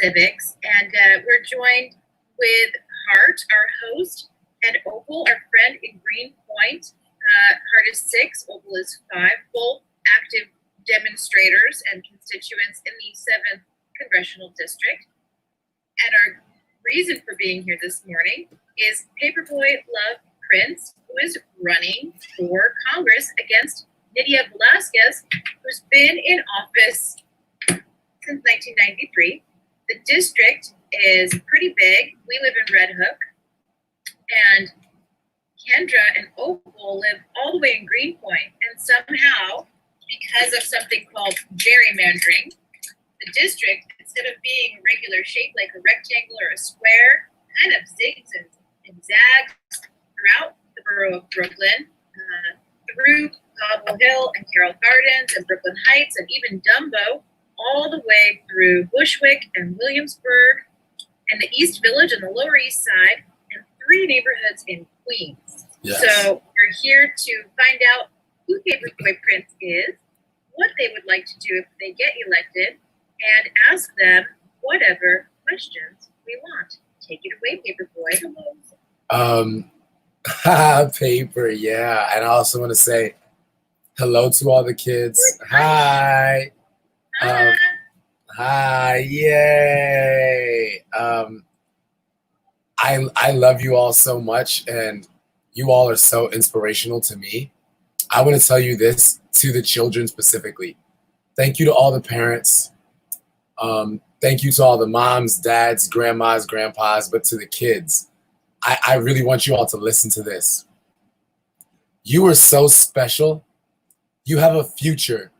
Civics, and we're joined with Hart, our host, and Opal, our friend in Greenpoint. Hart is 6, Opal is 5, both active demonstrators and constituents in the 7th Congressional District. And our reason for being here this morning is Paperboy Prince, who is running for Congress against Nydia Velasquez, who's been in office since 1993. The district is pretty big. We live in Red Hook, and Kendra and Opal live all the way in Greenpoint. And somehow, because of something called gerrymandering, the district, instead of being a regular shape like a rectangle or a square, kind of zigs and zags throughout the borough of Brooklyn, through Cobble Hill and Carroll Gardens and Brooklyn Heights and even Dumbo, all the way through Bushwick and Williamsburg and the East Village on the Lower East Side and 3 neighborhoods in Queens. Yes. So we're here to find out who Paperboy Prince is, what they would like to do if they get elected, and ask them whatever questions we want. Take it away, Paperboy. Paper, yeah. And I also want to say hello to all the kids. Hi. Hi, yay. I love you all so much, and you all are so inspirational to me. I want to tell you this to the children specifically. Thank you to all the parents. Thank you to all the moms, dads, grandmas, grandpas, but to the kids. I really want you all to listen to this. You are so special. You have a future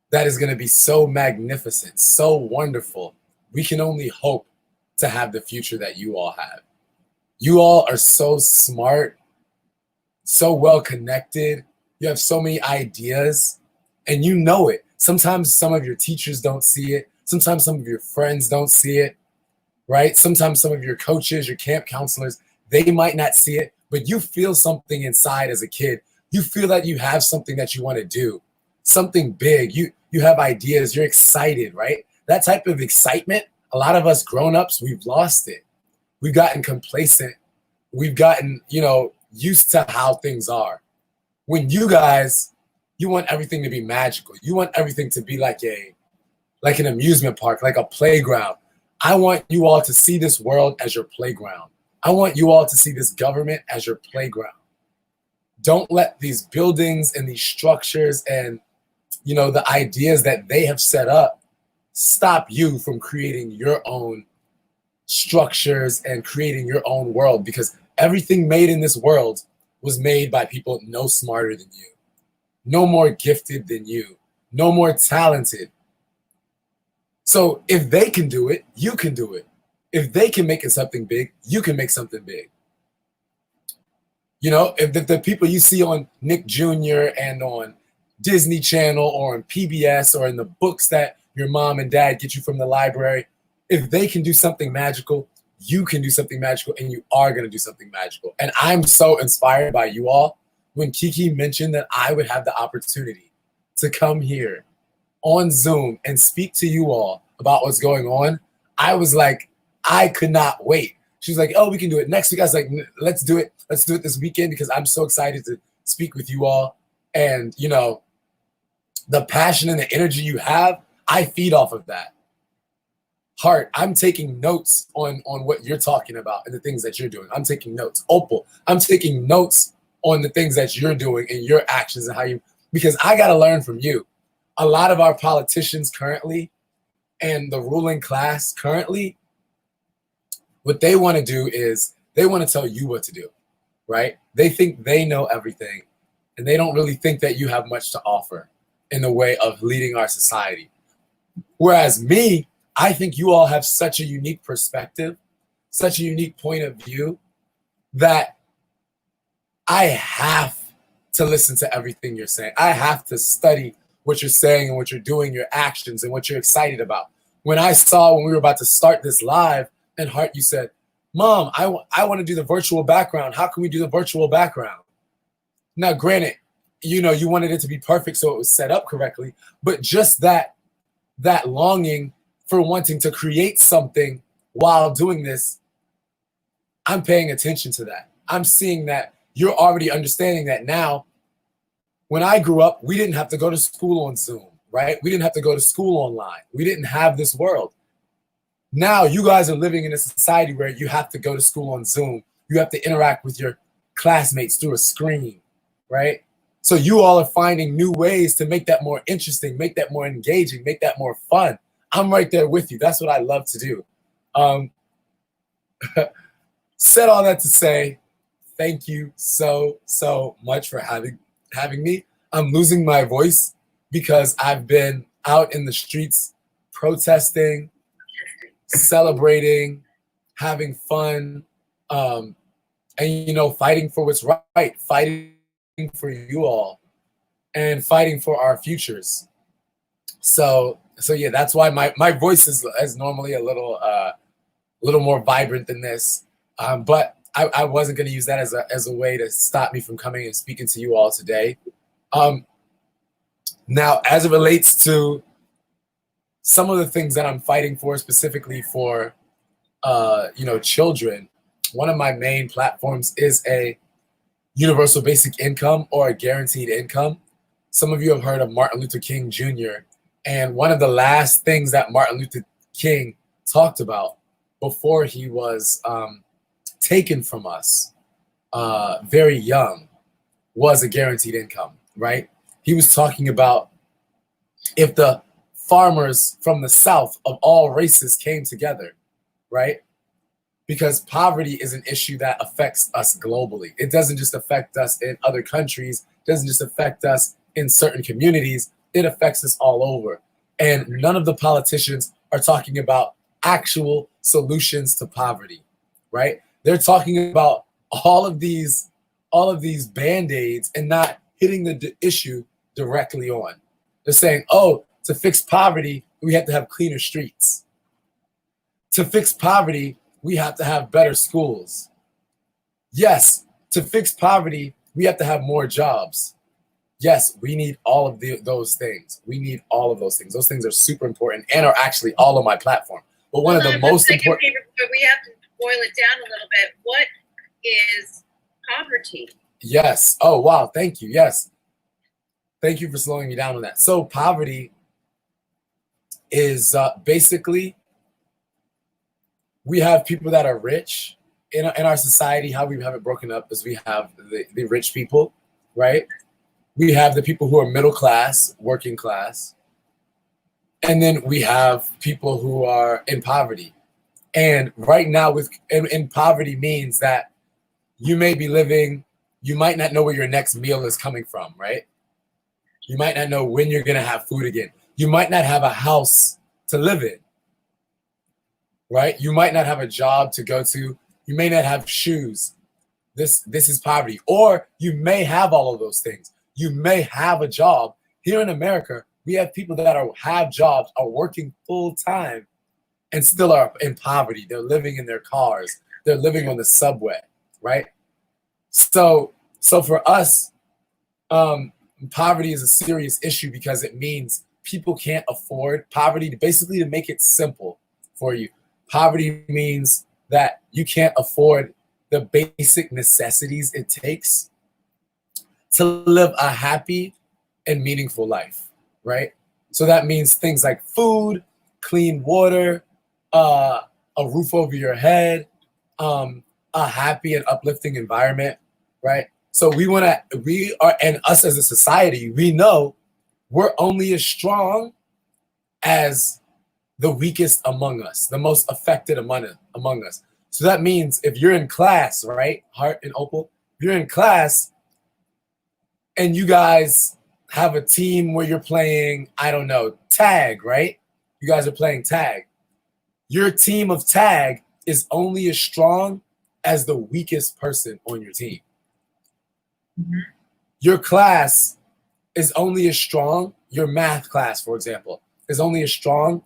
that is going to be so magnificent, so wonderful. We can only hope to have the future that you all have. You all are so smart, so well connected. You have so many ideas, and you know it. Sometimes some of your teachers don't see it. Sometimes some of your friends don't see it, right? Sometimes some of your coaches, your camp counselors, they might not see it, but you feel something inside as a kid. You feel that you have something that you want to do, something big. You have ideas. You're excited, right? That type of excitement, a lot of us grown-ups, we've lost it. We've gotten complacent. We've gotten, used to how things are. When you guys, you want everything to be magical. You want everything to be like an amusement park, like a playground. I want you all to see this world as your playground. I want you all to see this government as your playground. Don't let these buildings and these structures and the ideas that they have set up stop you from creating your own structures and creating your own world, because everything made in this world was made by people no smarter than you, no more gifted than you, no more talented. So if they can do it, you can do it. If they can make it something big, you can make something big. If the people you see on Nick Jr. and on Disney Channel or on PBS or in the books that your mom and dad get you from the library, if they can do something magical, you can do something magical, and you are going to do something magical. And I'm so inspired by you all. When Kiki mentioned that I would have the opportunity to come here on Zoom and speak to you all about what's going on, I was like, I could not wait. She was like, oh, we can do it next week. I was like, let's do it. Let's do it this weekend, because I'm so excited to speak with you all. And, the passion and the energy you have, I feed off of that. Hart, I'm taking notes on what you're talking about and the things that you're doing. I'm taking notes. Opal, I'm taking notes on the things that you're doing and your actions and because I got to learn from you. A lot of our politicians currently and the ruling class currently, what they want to do is they want to tell you what to do, right? They think they know everything, and they don't really think that you have much to offer in the way of leading our society. Whereas me, I think you all have such a unique perspective, such a unique point of view, that I have to listen to everything you're saying. I have to study what you're saying and what you're doing, your actions and what you're excited about. When we were about to start this live, and Hart, you said, Mom, I want to do the virtual background. How can we do the virtual background? Now, granted, you wanted it to be perfect so it was set up correctly, but just that longing for wanting to create something while doing this, I'm paying attention to that. I'm seeing that you're already understanding that now. When I grew up, we didn't have to go to school on Zoom, right? We didn't have to go to school online. We didn't have this world. Now you guys are living in a society where you have to go to school on Zoom. You have to interact with your classmates through a screen, right? So you all are finding new ways to make that more interesting, make that more engaging, make that more fun. I'm right there with you. That's what I love to do. Said all that to say, thank you so much for having me. I'm losing my voice because I've been out in the streets protesting, celebrating, having fun, and fighting for what's right, fighting for you all, and fighting for our futures. So yeah, that's why my voice is normally a little more vibrant than this. But I wasn't going to use that as a way to stop me from coming and speaking to you all today. Now, as it relates to some of the things that I'm fighting for, specifically for children, one of my main platforms is a universal basic income or a guaranteed income. Some of you have heard of Martin Luther King Jr. And one of the last things that Martin Luther King talked about before he was taken from us very young was a guaranteed income, right? He was talking about if the farmers from the South of all races came together, right? Because poverty is an issue that affects us globally. It doesn't just affect us in other countries, it doesn't just affect us in certain communities, it affects us all over. And none of the politicians are talking about actual solutions to poverty, right? They're talking about all of these band-aids and not hitting the issue directly on. They're saying, oh, to fix poverty, we have to have cleaner streets. To fix poverty, we have to have better schools. Yes, to fix poverty, we have to have more jobs. Yes, we need all of those things. We need all of those things. Those things are super important and are actually all on my platform. But one of the most important... We have to boil it down a little bit. What is poverty? Yes. Oh, wow. Thank you. Yes. Thank you for slowing me down on that. So poverty is basically, we have people that are rich in our society. How we have it broken up is we have the rich people, right? We have the people who are middle class, working class. And then we have people who are in poverty. And right now in poverty means that you may be living, you might not know where your next meal is coming from, right? You might not know when you're going to have food again. You might not have a house to live in, right? You might not have a job to go to. You may not have shoes. This is poverty. Or you may have all of those things. You may have a job. Here in America, we have people that have jobs, are working full time, and still are in poverty. They're living in their cars. They're living on the subway, right? So for us, poverty is a serious issue because it means people can't afford poverty. Basically, to make it simple for you, poverty means that you can't afford the basic necessities it takes to live a happy and meaningful life, right? So that means things like food, clean water, a roof over your head, a happy and uplifting environment, right? So and us as a society, we know we're only as strong as the weakest among us, the most affected among us. So that means if you're in class, right, Hart and Opal, if you're in class and you guys have a team where you're playing, I don't know, tag, right? You guys are playing tag. Your team of tag is only as strong as the weakest person on your team. Mm-hmm. Your class is only as strong, your math class, for example, is only as strong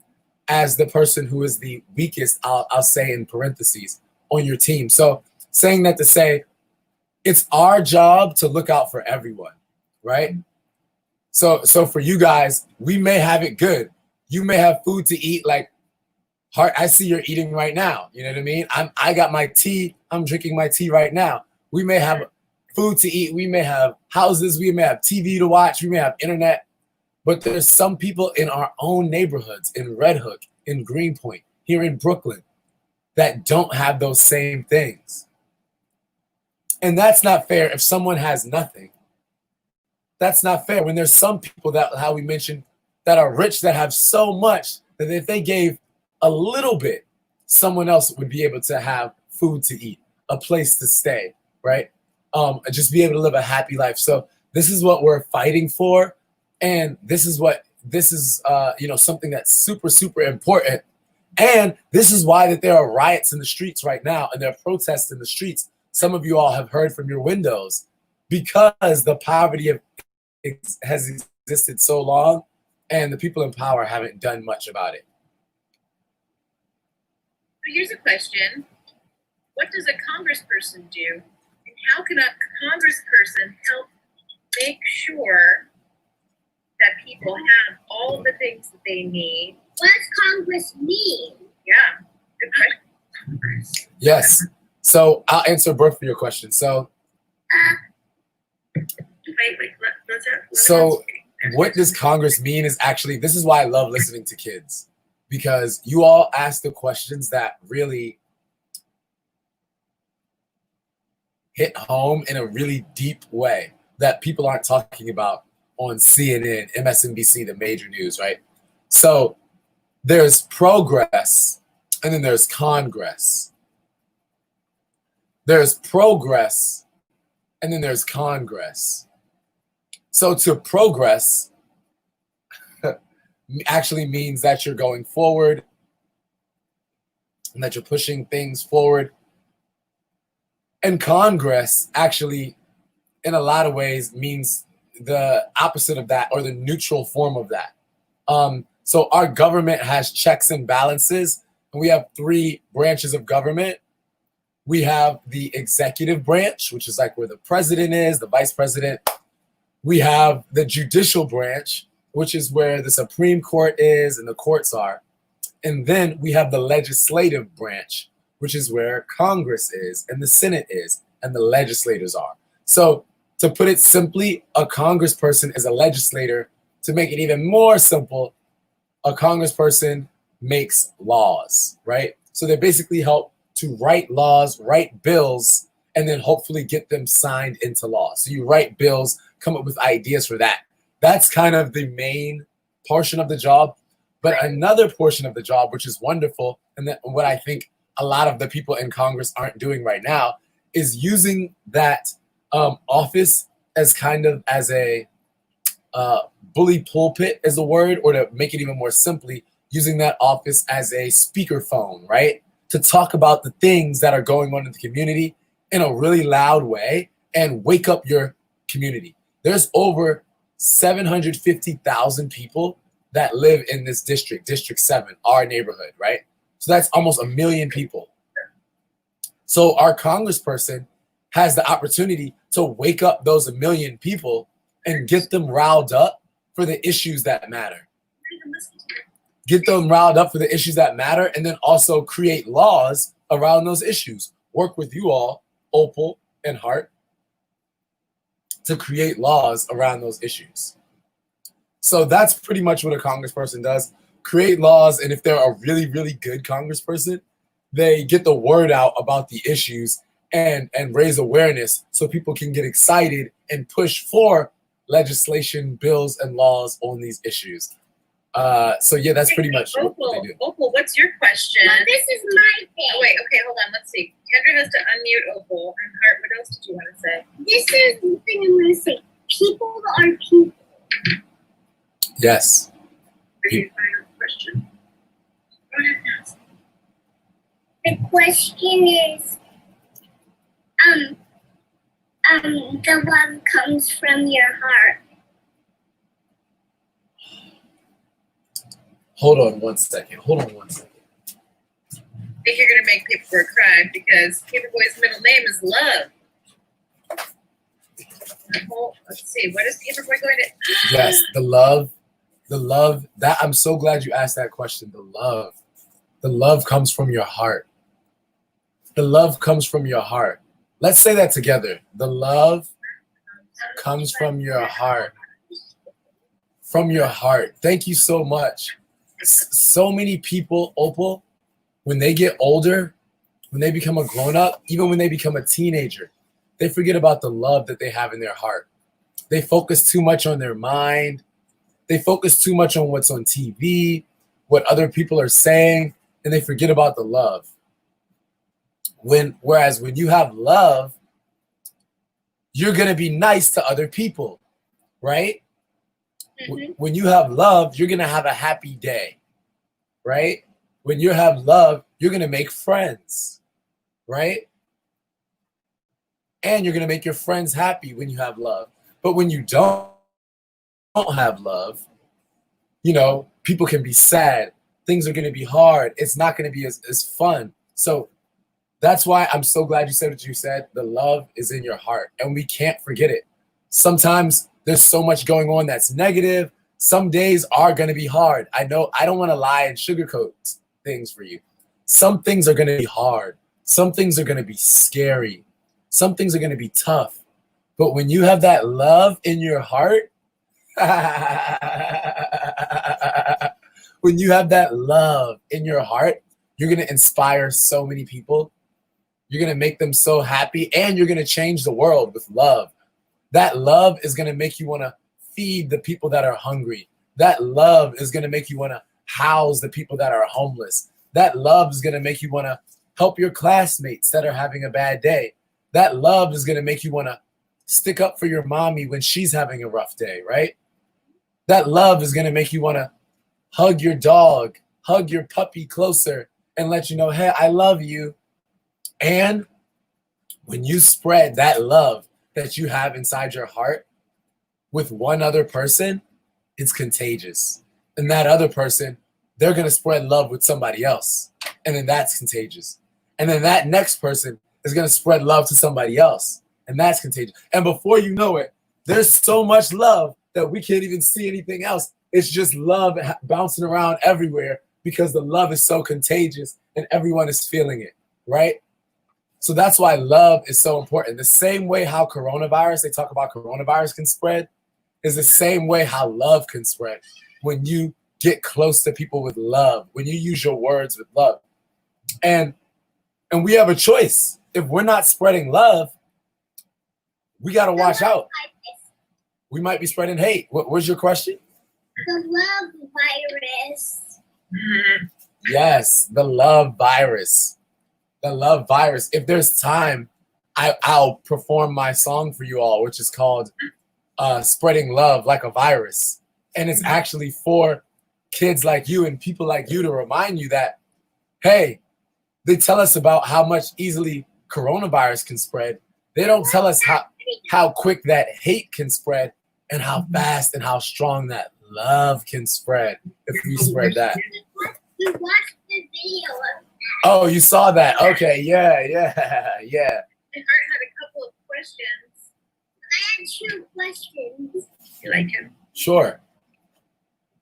as the person who is the weakest, I'll say in parentheses, on your team. So saying that to say, it's our job to look out for everyone, right? So for you guys, we may have it good. You may have food to eat like Heart, I see you're eating right now. You know what I mean? I got my tea. I'm drinking my tea right now. We may have food to eat. We may have houses. We may have TV to watch. We may have internet. But there's some people in our own neighborhoods, in Red Hook, in Greenpoint, here in Brooklyn, that don't have those same things. And that's not fair if someone has nothing. That's not fair when there's some people that, how we mentioned, that are rich that have so much that if they gave a little bit, someone else would be able to have food to eat, a place to stay, right? Just be able to live a happy life. So this is what we're fighting for. And this is something that's super, super important. And this is why that there are riots in the streets right now and there are protests in the streets. Some of you all have heard from your windows because the poverty has existed so long and the people in power haven't done much about it. Here's a question. What does a congressperson do? And how can a congressperson help make sure that people have all of the things that they need? What does Congress mean? Yeah, good question. Yes. So I'll answer both of your questions. So, what does Congress mean is actually, this is why I love listening to kids, because you all ask the questions that really hit home in a really deep way that people aren't talking about on CNN, MSNBC, the major news, right? So there's progress and then there's Congress. There's progress and then there's Congress. So to progress actually means that you're going forward and that you're pushing things forward. And Congress actually, in a lot of ways, means the opposite of that or the neutral form of that. So our government has checks and balances, and we have three branches of government. We have the executive branch, which is like where the president is, the vice president. We have the judicial branch, which is where the Supreme Court is and the courts are. And then we have the legislative branch, which is where Congress is and the Senate is and the legislators are. So to put it simply, a congressperson is a legislator. To make it even more simple, a congressperson makes laws, right? So they basically help to write laws, write bills, and then hopefully get them signed into law. So you write bills, come up with ideas for that. That's kind of the main portion of the job. But another portion of the job, which is wonderful, and that what I think a lot of the people in Congress aren't doing right now, is using that office as kind of as a bully pulpit is a word, or to make it even more simply, using that office as a speakerphone, right? To talk about the things that are going on in the community in a really loud way and wake up your community. There's over 750,000 people that live in this district, District 7, our neighborhood, right? So that's almost 1 million people. So our congressperson has the opportunity to wake up those 1 million people and get them riled up for the issues that matter. Get them riled up for the issues that matter, and then also create laws around those issues. Work with you all, Opal and Hart, to create laws around those issues. So that's pretty much what a congressperson does. Create laws, and if they're a really, really good congressperson, they get the word out about the issues and raise awareness so people can get excited and push for legislation, bills, and laws on these issues. So yeah, that's pretty much what they do. Opal, what's your question? Well, this is my thing. Oh, wait, okay, hold on. Let's see. Kendra has to unmute Opal. And Hart, what else did you want to say? This is the thing I'm going to say. People are people. Yes. Question. The question is, the love comes from your heart. Hold on one second. I think you're going to make Paperboy cry because Paperboy's middle name is Love. Let's see. What is Paperboy going to? Yes, the love. That I'm so glad you asked that question. The love. The love comes from your heart. The love comes from your heart. Let's say that together. The love comes from your heart. From your heart. Thank you so much. So many people, Opal, when they get older, when they become a grown-up, even when they become a teenager, they forget about the love that they have in their heart. They focus too much on their mind. They focus too much on what's on TV, what other people are saying, and they forget about the love. Whereas when you have love, you're going to be nice to other people, right? Mhm. When you have love, you're going to have a happy day, right? When you have love, you're going to make friends, right? And you're going to make your friends happy when you have love. But when you don't have love, you know, people can be sad. Things are going to be hard. It's not going to be as fun. So that's why I'm so glad you said what you said. The love is in your heart, and we can't forget it. Sometimes there's so much going on that's negative. Some days are going to be hard. I know I don't want to lie and sugarcoat things for you. Some things are going to be hard. Some things are going to be scary. Some things are going to be tough. But when you have that love in your heart, when you have that love in your heart, you're going to inspire so many people. You're going to make them so happy, and you're going to change the world with love. That love is going to make you want to feed the people that are hungry. That love is going to make you want to house the people that are homeless. That love is going to make you want to help your classmates that are having a bad day. That love is going to make you want to stick up for your mommy when she's having a rough day, right? That love is going to make you want to hug your dog, hug your puppy closer, and let you know, hey, I love you. And when you spread that love that you have inside your heart with one other person, it's contagious. And that other person, they're going to spread love with somebody else. And then that's contagious. And then that next person is going to spread love to somebody else. And that's contagious. And before you know it, there's so much love that we can't even see anything else. It's just love bouncing around everywhere because the love is so contagious and everyone is feeling it, right? So that's why love is so important. The same way how coronavirus, they talk about coronavirus can spread, is the same way how love can spread. When you get close to people with love, when you use your words with love. And we have a choice. If we're not spreading love, we got to watch out. We might be spreading hate. What was your question? The love virus. Mhm. Yes, the love virus. The love virus. If there's time, I'll perform my song for you all, which is called Spreading Love Like a Virus. And it's actually for kids like you and people like you to remind you that, hey, they tell us about how much easily coronavirus can spread. They don't tell us how quick that hate can spread and how fast and how strong that love can spread if we spread that. We watched the video of that. Oh, you saw that. Okay, yeah. And Art had a couple of questions. I had 2 questions. You like him? Sure.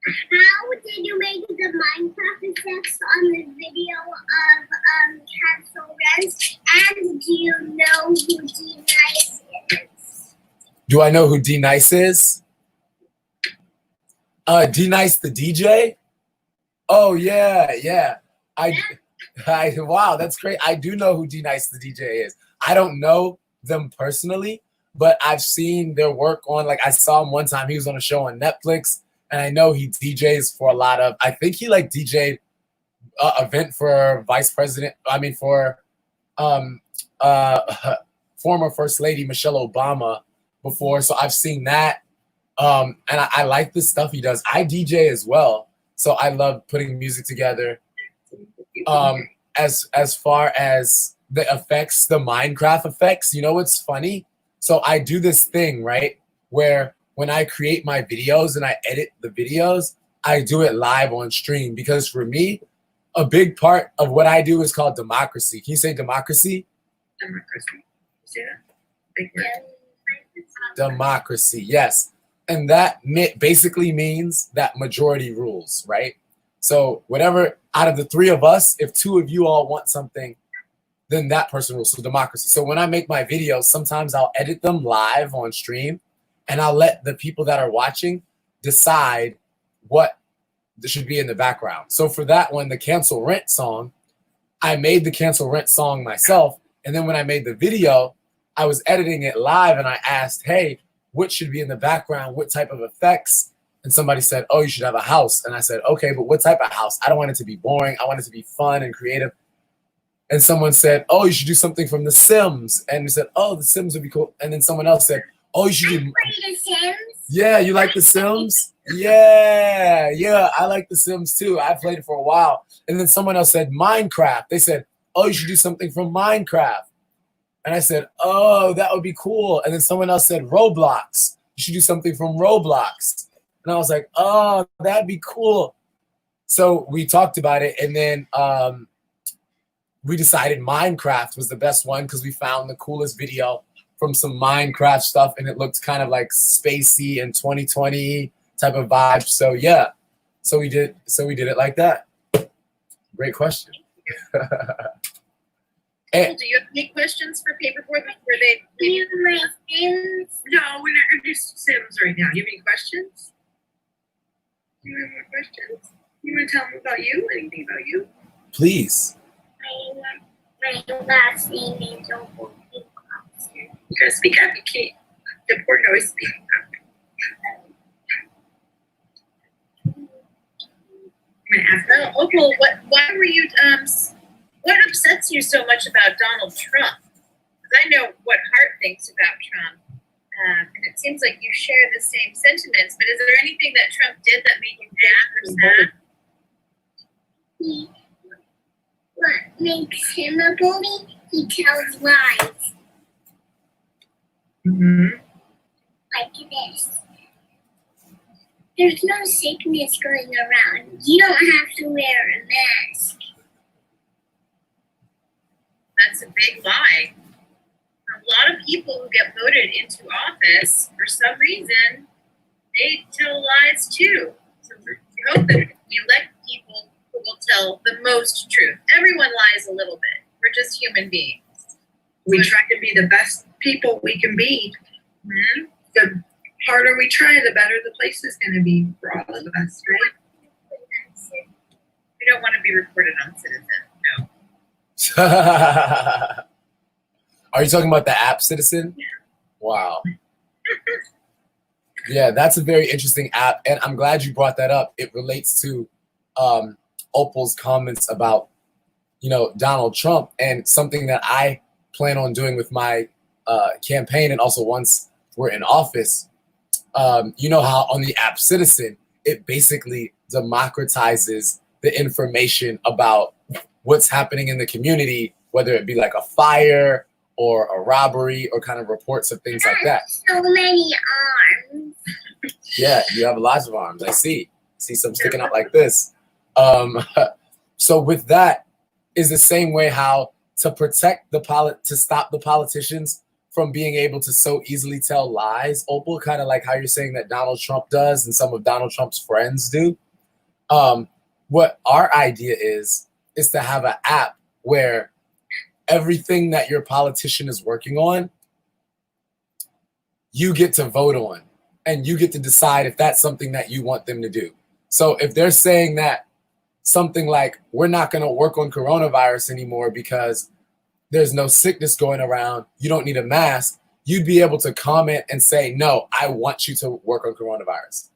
How did you make the Minecraft effects on the video of Castle Rents? And do you know who D-Nice is? Do I know who D-Nice is? D-Nice the DJ? Oh, yeah. Wow, that's great. I do know who D-Nice the DJ is. I don't know them personally, but I've seen their work on, like, I saw him one time. He was on a show on Netflix, and I know he DJs for a lot of, I think he, like, DJ'd an event for former First Lady Michelle Obama before, so I've seen that. And I like the stuff he does. I DJ as well, so I love putting music together. As far as the effects, the Minecraft effects, you know what's funny? So I do this thing, right, where when I create my videos and I edit the videos, I do it live on stream because for me, a big part of what I do is called democracy. Can you say democracy? Democracy. You see that? Big word. Democracy, yes. And that basically means that majority rules, right? So whatever, out of the three of us, if two of you all want something, then that person rules. So democracy. So when I make my videos, sometimes I'll edit them live on stream, and I'll let the people that are watching decide what should be in the background. So for that one, the Cancel Rent song, I made the Cancel Rent song myself. And then when I made the video, I was editing it live and I asked, hey, what should be in the background? What type of effects? And somebody said, oh, you should have a house. And I said, okay, but what type of house? I don't want it to be boring. I want it to be fun and creative. And someone said, oh, you should do something from The Sims. And we said, oh, The Sims would be cool. And then someone else said, oh, you should do. The Sims. Yeah, you like The Sims? Yeah, I like The Sims too. I played it for a while. And then someone else said Minecraft. They said, oh, you should do something from Minecraft. And I said, oh, that would be cool. And then someone else said Roblox. You should do something from Roblox. And I was like, oh, that'd be cool. So we talked about it, and then we decided Minecraft was the best one because we found the coolest video from some Minecraft stuff, and it looked kind of like spacey and 2020 type of vibe. So yeah, so we did it like that. Great question. Do you have any questions for Paperboy before they? My Sims. No, we're not going to do Sims right now. You have any questions? Do you have more questions? You want to tell them about you? Anything about you? Please. My last name is Opal. You gotta speak up. You can't. The poor noise. Speak up. I'm gonna ask. Opal, why were you? What upsets you so much about Donald Trump? Because I know what Hart thinks about Trump, and it seems like you share the same sentiments. But is there anything that Trump did that made you mad or sad? What makes him a bully? He tells lies. Mm-hmm. Like this. There's no sickness going around. You don't have to wear a mask. That's a big lie. A lot of people who get voted into office, for some reason, they tell lies too. So we hope that we elect people who will tell the most truth. Everyone lies a little bit. We're just human beings. We try to be the best people we can be. Mm-hmm. The harder we try, the better the place is going to be for all of us, right? We don't want to be reported on Citizen. No. Are you talking about the app Citizen? Yeah. Wow. Yeah, that's a very interesting app, and I'm glad you brought that up. It relates to Opal's comments about, Donald Trump, and something that I plan on doing with my campaign, and also once we're in office. You know how on the app Citizen, it basically democratizes the information about what's happening in the community, whether it be like a fire or a robbery or kind of reports of things like that. So many arms. Yeah, you have lots of arms. I see some sticking out like this. So with that is the same way how to protect to stop the politicians from being able to so easily tell lies. Opal, kind of like how you're saying that Donald Trump does and some of Donald Trump's friends do. What our idea is to have an app where everything that your politician is working on, you get to vote on, and you get to decide if that's something that you want them to do. So if they're saying that something like, we're not going to work on coronavirus anymore because there's no sickness going around, you don't need a mask, you'd be able to comment and say, no, I want you to work on coronavirus.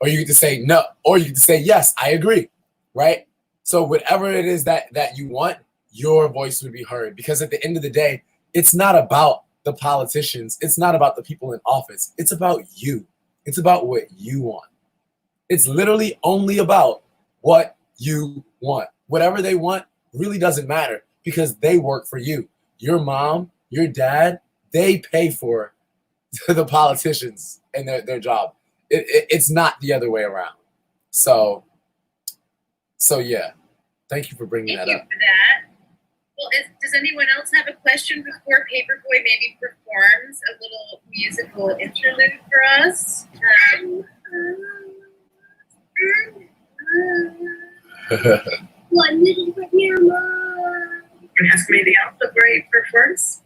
Or you get to say no, or you get to say, yes, I agree, right? So whatever it is that you want, your voice would be heard. Because at the end of the day, it's not about the politicians. It's not about the people in office. It's about you. It's about what you want. It's literally only about what you want. Whatever they want really doesn't matter because they work for you. Your mom, your dad, they pay for the politicians and their job. It's not the other way around. So yeah, thank you for bringing that up. Thank you for that. Well, does anyone else have a question before Paperboy maybe performs a little musical interlude for us? One minute for Mama. And ask me anything else before you performs?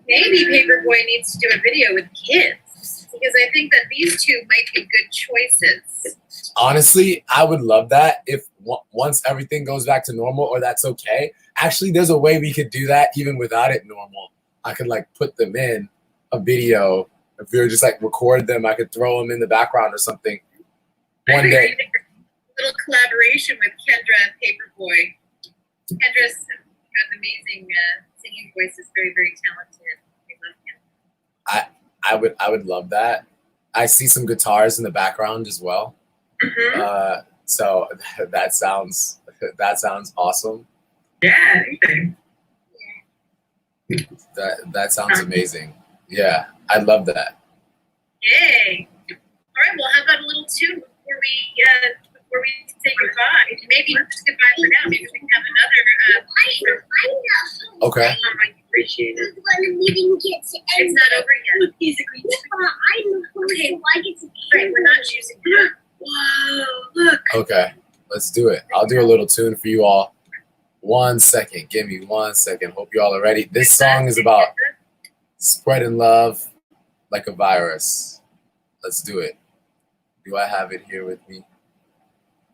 Maybe Paperboy needs to do a video with kids because I think that these two might be good choices. Honestly, I would love that if once everything goes back to normal, or that's okay. Actually, there's a way we could do that even without it normal. I could like put them in a video. If we were just like record them, I could throw them in the background or something. One day. A little collaboration with Kendra and Paperboy. Kendra's got an amazing singing voice. Is very, very talented. We love him. I would love that. I see some guitars in the background as well. Mm-hmm. So that sounds awesome. Yeah, anything. That sounds amazing. Yeah, I love that. Yay! All right. Well, how about a little tune before we say goodbye? Maybe just goodbye for now. Maybe we can have another. I know. Okay. I appreciate it. When we didn't get to end. It's not over yet. He's a green. I know. Okay. I get to Right. We're not choosing. Whoa, look. Okay, let's do it. I'll do a little tune for you all. 1 second. Give me 1 second. Hope you all are ready. This song is about spreading love like a virus. Let's do it. Do I have it here with me?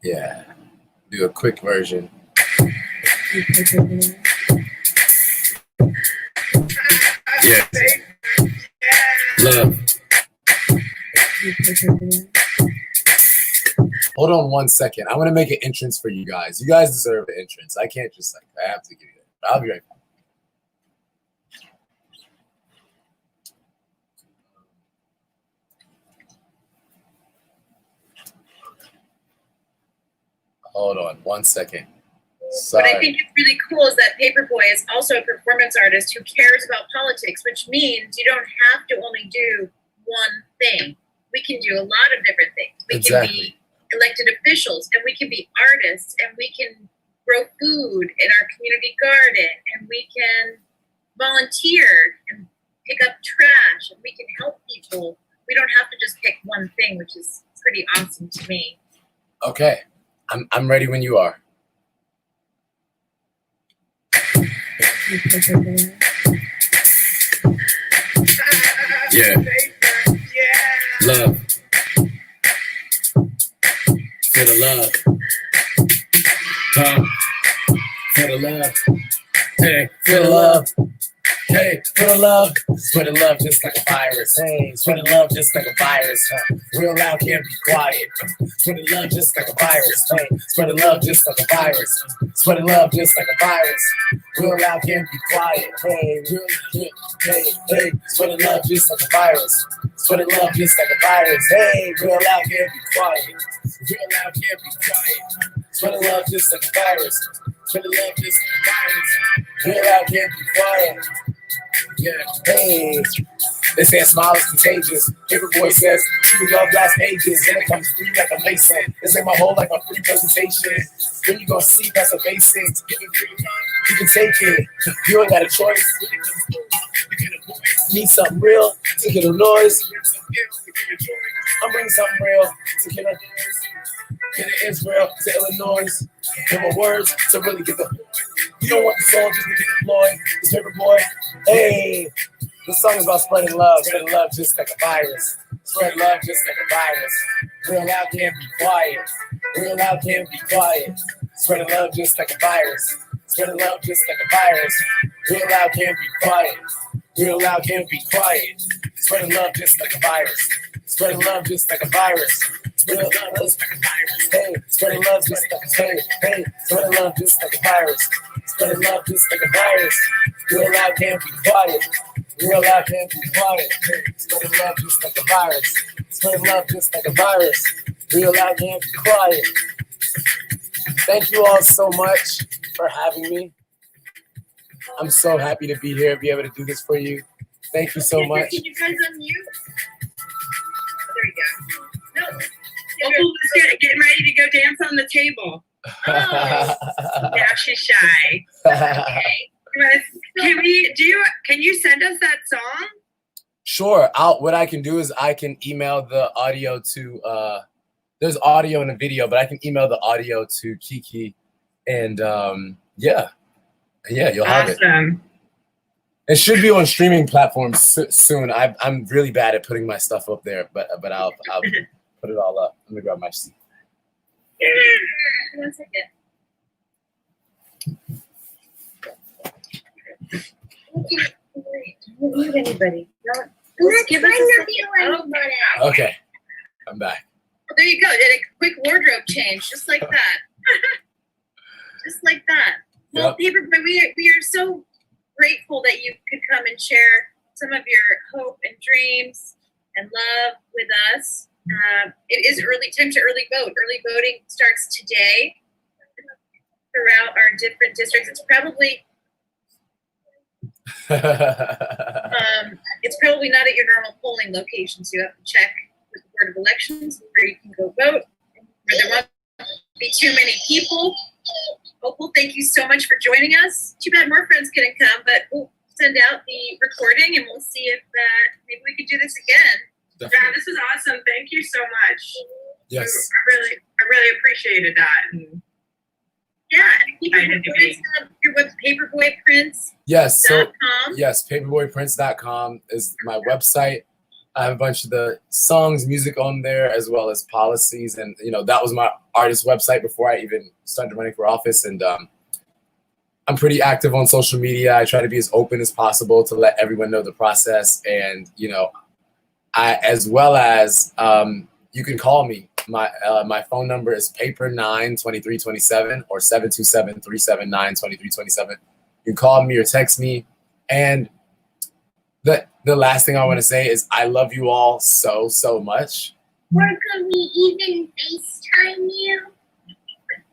Yeah. Do a quick version. Yeah. Love. Hold on 1 second. I want to make an entrance for you guys. You guys deserve an entrance. I can't just like, I have to give you that. I'll be right back. Hold on 1 second. What I Sorry. think is really cool is that Paperboy is also a performance artist who cares about politics, which means you don't have to only do one thing. We can do a lot of different things. We can be elected officials, and we can be artists, and we can grow food in our community garden, and we can volunteer and pick up trash, and we can help people. We don't have to just pick one thing, which is pretty awesome to me. Okay. I'm ready when you are. Yeah. Love. For the love. Huh? For the love. Hey, for the love. Hey, for the love. Spreading love just like a virus. Hey, spreading love just like a virus. Huh? Real loud, can't be quiet. Spreading love just like a virus. Hey, spreading love just like a virus. Spreading love just like a virus. Real loud, can't be quiet. Hey, hey, spreading love just like a virus. Spreading love just like a virus. Hey, real loud, can't be quiet. Real loud, can't be quiet. Spreading love just like a virus. Spreading love just like a virus. Real loud, can't be quiet. Yeah, hey, they say a smile is contagious. Paperboy says, true love lasts ages, and it comes free like a mason. This ain't my whole like a free presentation. When you gonna see that's a basic. Give it free time, you can take it. You ain't got a choice. Need something real to get a noise. I'm bringing something real to get a noise. Get it Israel to Illinois. Give my words to really get the. You don't want the soldiers to get deployed. This Paperboy. Hey, this song is about spreading love just like a virus. Spread love just like a virus. Real loud can't be quiet. Real loud can't be quiet. Spreading love just like a virus. Spreading love just like a virus. Real loud can't be quiet. Real loud can't be quiet. Spreading love just like a virus. Spreading love just like a virus. Spreading love just like a virus. Hey, spreading love just like a hey, spreading love just like a virus. Spreading love just like a virus. Real loud can't be quiet. Real loud can't be quiet. Spreading love just like a virus. Spreading love just like a virus. Real loud can't be quiet. Thank you all so much for having me. I'm so happy to be here, be able to do this for you. Thank you so much. Can you guys unmute? Oh, there we go. No. Opal's getting ready to go dance on the table. Oh, Now she's shy. okay. Can you send us that song? Sure. What I can do is I can email the audio to there's audio and a video, but I can email the audio to Kiki, and yeah, you'll have it. Awesome. It should be on streaming platforms soon. I'm really bad at putting my stuff up there, but I'll put it all up. Let me grab my seat. 1 second. Don't mute anybody. I'm not give trying us a to second. be Oh, anybody. Okay, I'm back. Well, there you go. Did a quick wardrobe change, just like that. Just like that. Well, Paperboy, we are so grateful that you could come and share some of your hope and dreams and love with us. It is time to early vote. Early voting starts today throughout our different districts. It's probably not at your normal polling locations. You have to check with the Board of Elections where you can go vote. Where there won't be too many people. Opal, thank you so much for joining us. Too bad more friends couldn't come, but we'll send out the recording and we'll see if maybe we could do this again. Definitely. Yeah, this was awesome. Thank you so much. Yes. I really appreciated that. And Yeah, and keep I did your web Paperboy Prince. Yes. So .com. yes, paperboyprince.com is my website. I have a bunch of the songs, music on there, as well as policies, and that was my artist website before I even started running for office. And I'm pretty active on social media. I try to be as open as possible to let everyone know the process, and I, as well as you can call me. My phone number is paper92327 or 727-379-2327. You can call me or text me. And the last thing I want to say is I love you all so much. Or could we even FaceTime you?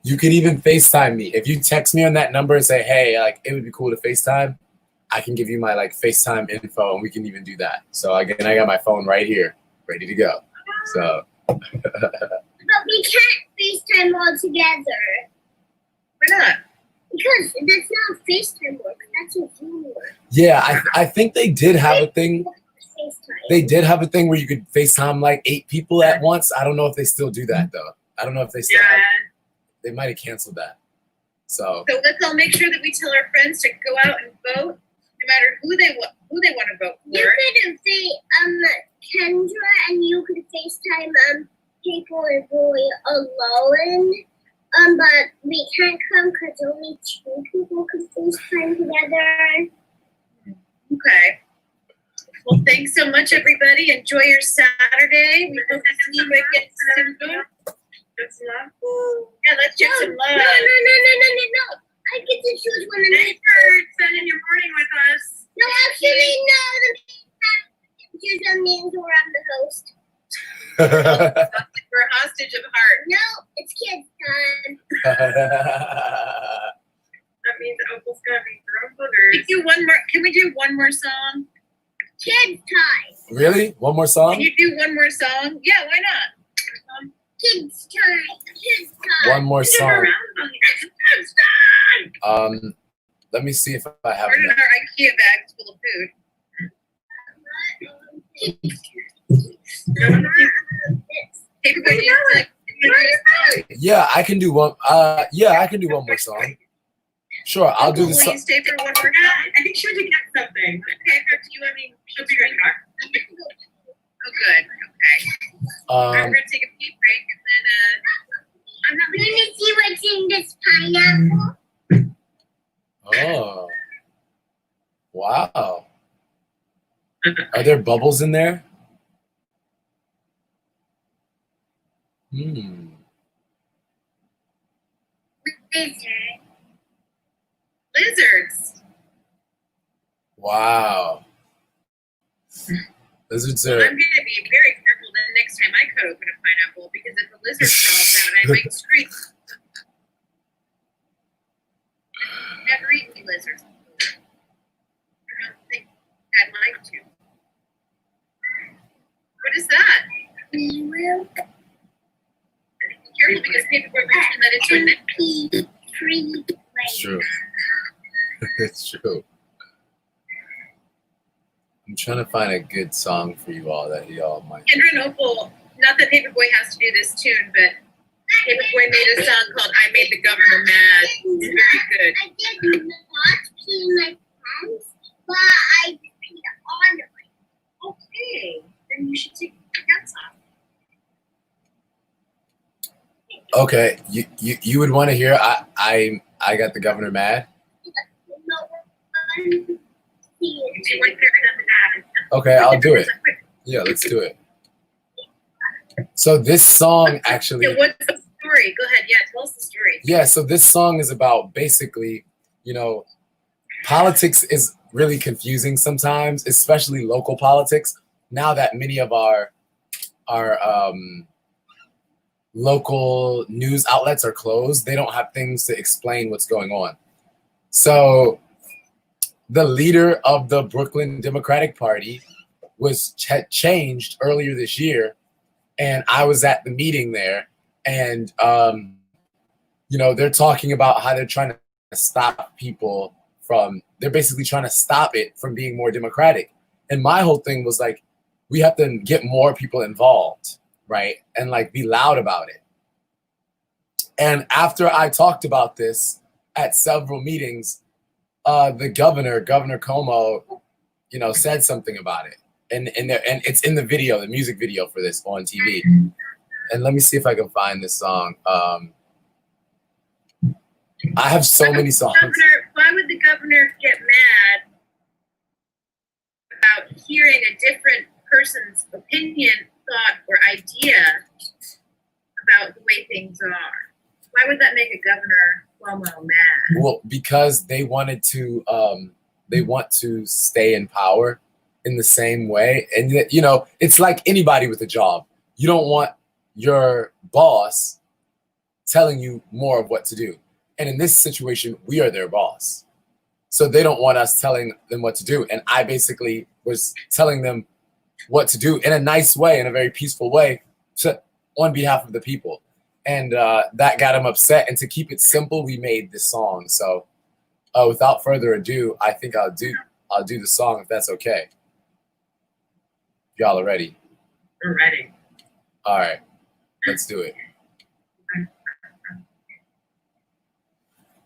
You could even FaceTime me. If you text me on that number and say, hey, it would be cool to FaceTime, I can give you my FaceTime info and we can even do that. So again, I got my phone right here, ready to go. So But we can't FaceTime all together. Why not? Because that's not FaceTime work. That's a Zoom work. yeah, I think they did have a thing. FaceTime. They did have a thing where you could FaceTime 8 people at once. I don't know if they still do that though. I don't know if they still have. They might have canceled that. So let's all make sure that we tell our friends to go out and vote, no matter who they want to vote for. You could say Kendra, and you could FaceTime Paperboy alone. But we can't come because only 2 people could FaceTime together. Okay. Well, thanks so much, everybody. Enjoy your Saturday. We hope to see you again soon. Good luck. Yeah, let's get some love. No. I get to choose one of Thanks for spending your morning with us. No, actually, no. Choose on me, or I'm the host. We're a hostage of heart. No, it's kids time. That means Opal's gonna be throwing boogers. Can we do one more song? Kids time. really? One more Can song? you do one more song? Yeah, why not? Kids time. Kids time. One more song. It's time. Let me see if I have Part of enough. our IKEA bags full of food. Paperboy, do you Yeah, I can do one. Yeah, I can do one more song. Song. I'll do the Will song. you stay for one more Yeah, time? I think she went to get something. Okay, do you want me? She'll be right back. Oh, good. Okay. I'm gonna take a pee break and then I'm not Let me see what's in this pineapple. Oh. Wow. Are there bubbles in there? Lizard. lizards. Wow. Lizards I'm are. gonna be very careful the next time I cut open a pineapple because if a lizard crawls out, I might scream. Never eaten lizards before. I don't think I'd like to. What is that? Milk. Be careful because Paperboy mentioned that it's your neck. Free It's true. It's true. I'm trying to find a good song for you all that y'all might. Kendra and Opal not that Paperboy has to do this tune, but Paperboy made a song called "I Made the Governor Mad." It's very good. I did not pee in my pants, but I peed on it. Okay, then you should take your pants off. Okay, you would want to hear I got the governor mad. Okay, I'll do it. Yeah, let's do it. So this song actually. Okay, what's the story? Go ahead. Yeah, tell us the story. Yeah, so this song is about basically, politics is really confusing sometimes, especially local politics. Now that many of our local news outlets are closed, they don't have things to explain what's going on. So the leader of the Brooklyn Democratic Party had changed earlier this year, and I was at the meeting there, and they're talking about how they're trying to stop people they're basically trying to stop it from being more democratic. And my whole thing was like, we have to get more people involved, right? And like be loud about it. And after I talked about this at several meetings, the Governor Cuomo, said something about it. And it's in the video, the music video for this on TV. And let me see if I can find this song. I have so many songs. Why would the governor get mad about hearing a different person's opinion, thought, or idea about the way things are? Why would that make a Governor Cuomo mad? Well, because they want to stay in power in the same way. And, it's like anybody with a job. You don't want your boss telling you more of what to do. And in this situation, we are their boss. So they don't want us telling them what to do. And I basically was telling them what to do in a nice way, in a very peaceful way, on behalf of the people. And that got them upset. And to keep it simple, we made this song. So without further ado, I think I'll do the song if that's okay. Y'all are ready? We're ready. All right, let's do it.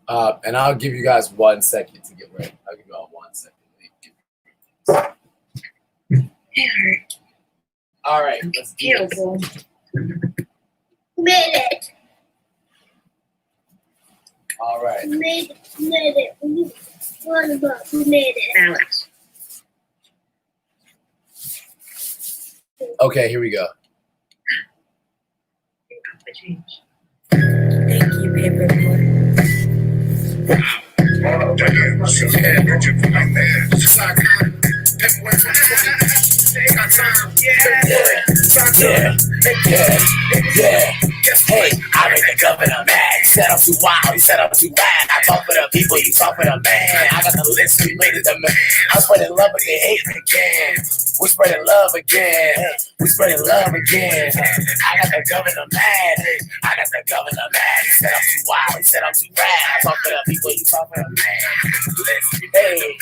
And I'll give you guys 1 second to get ready. I'll give you all 1 second. All right, let's do this. Made it. All right. Made it. What about who made it? Alex. Okay, here we go. Thank you, Paperboy. Yeah. Hey, I make the governor mad. He said I'm too wild, he said I'm too bad. I talk for the people, you talk for the man. I got the list, we made it the man. I'm spreading love, but they hate me again. We're spreading love again. We're spreading love again. I got the governor mad. I got the governor mad. He said I'm too wild, he said I'm too bad. I talk for the people, you talk for the man. Hey,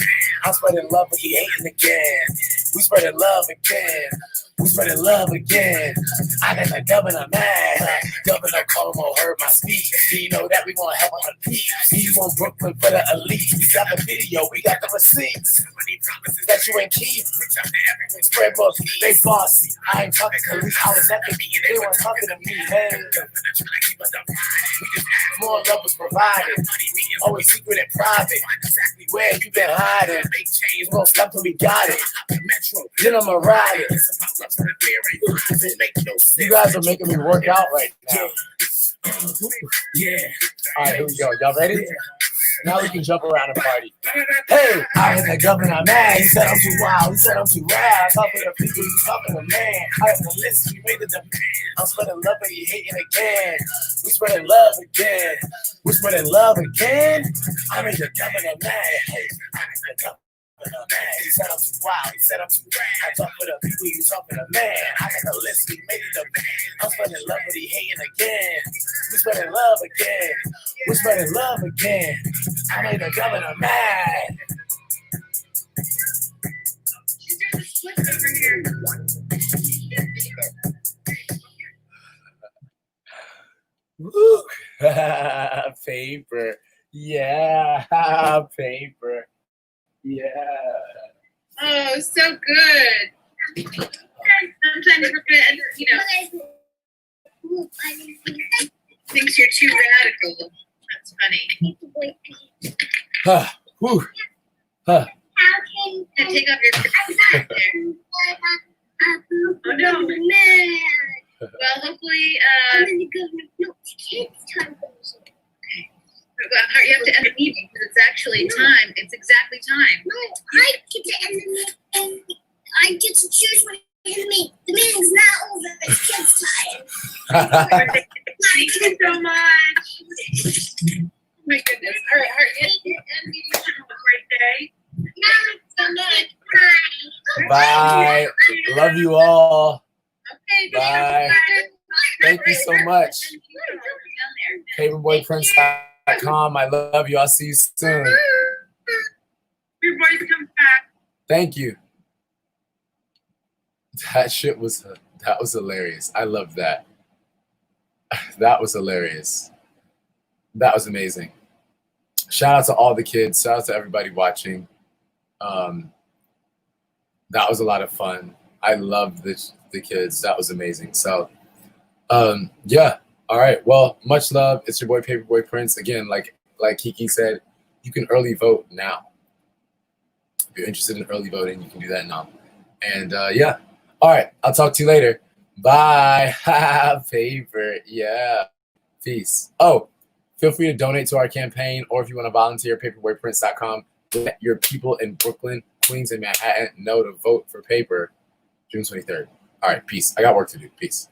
I'm spreading love, but he hating again. We spreading love again. We spreading love again. I got the governor mad. Governor Cuomo heard my speech. He know that we gonna help him repeat. He's on Brooklyn for the elite. We got the video, we got the receipts. That you ain't keep. Spread books, they bossy. I ain't talking to Khalid. I was at the meeting, they weren't talking to me. Hey, more love was provided. Always secret and private. Where you been hiding? You won't stop till we got it. Then I'ma ride it. You guys are making me work out right now. Yeah. All right, here we go. Y'all ready? Now we can jump around and party. Hey, I hit the governor mad. He said I'm too wild. He said I'm too rad. Talk for the people, you talk for the man. I have the list, we made it the man. I'm spreading love, but he hating again. We spreading love again. We spreading love again. I made the governor mad. Hey, I made the governor mad. He said I'm too wild. He said I'm too rad. I talk for the people, you talk for the man. I got the list, we made it the man. I'm spreading love, but he hating again. We spreading love again. We spreading love again. I made the governor mad. There's a switch over here. Woo. Paper. Yeah. Paper. Yeah. Oh, so good. Sometimes we're good, thinks you're too radical. That's funny. Whew. How can Now take off your back there. oh no. Well, hopefully, Kids time. you have to end the meeting because it's actually time. It's exactly time. No, I get to end the meeting. I get to choose when to end the meeting. The meeting's not over. It's kids' time. Thank you so much. Oh my goodness. All right, end meeting. Have a great day. Bye. Bye. Love you all. Okay. Bye. Thank you so much. Paperboyprince.com. I love you. I'll see you soon. Your voice comes back. Thank you. That was hilarious. I love that. That was hilarious. That was amazing. Shout out to all the kids. Shout out to everybody watching. That was a lot of fun. I loved the kids. That was amazing. So, yeah. All right. Well, much love. It's your boy Paperboy Prince. Again, like Kiki said, you can early vote now. If you're interested in early voting, you can do that now. And yeah. All right. I'll talk to you later. Bye. Favorite. Yeah. Peace. Oh, feel free to donate to our campaign, or if you want to volunteer, paperboyprince.com. Let your people in Brooklyn, Queens, and Manhattan know to vote for paper June 23rd. All right. Peace. I got work to do. Peace.